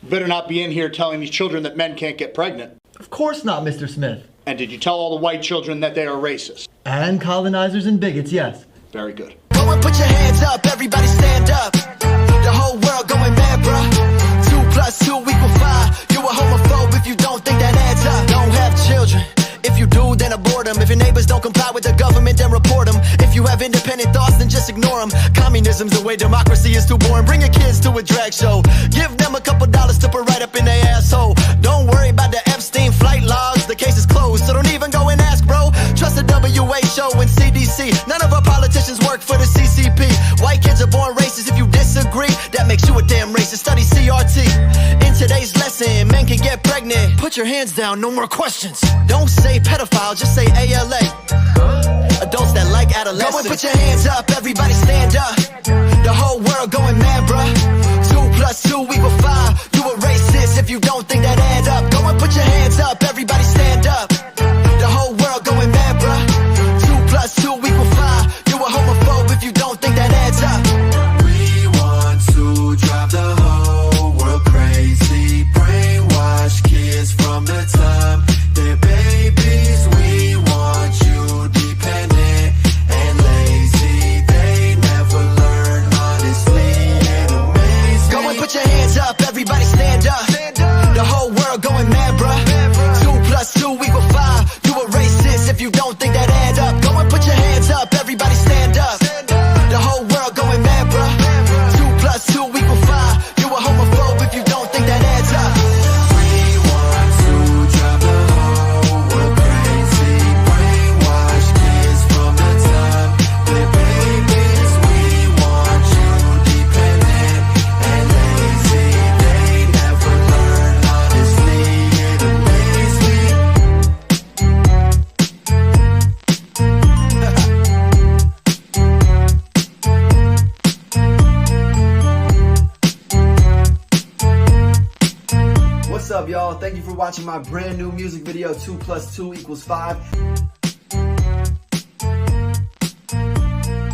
You better not be in here telling these children that men can't get pregnant. Of course not, Mr. Smith. And did you tell all the white children that they are racist? And colonizers and bigots, yes. Very good. Go and put your hands up, everybody stand up. The whole world going mad, bruh. 2 + 2 = 5. You a homophobe if you don't think that adds up. Don't have children. If you do, then abort them. If your neighbors don't comply with the government, then report them. If you have independent thoughts, then just ignore them. Communism's the way, democracy is too boring. Bring your kids to a drag show. Give them a couple dollars to put right up in their asshole. Don't worry about the Epstein flight logs. The case is closed, so don't even go and ask, bro. Trust the WHO and CDC. None of our politicians work for the CCP. White kids are born racist. If you disagree, that makes you a damn racist. Study CRT. In today's lesson, men can get pregnant. Put your hands down, no more questions. Don't say pedophile, just say ALA. Adults that like adolescents. Go and put your hands up, everybody stand up. The whole world going mad, bruh. 2 + 2 = 5. You a racist if you don't think that adds up. Go and put your hands up, everybody stand up. The whole world going mad, bruh. 2 + 2 = 5. You a homophobe if you don't think that adds up. We want to drive the whole world crazy. Brainwash kids from the time they're babies. We want you dependent and lazy. They never learn up, y'all? Thank you for watching my brand new music video, 2 + 2 = 5.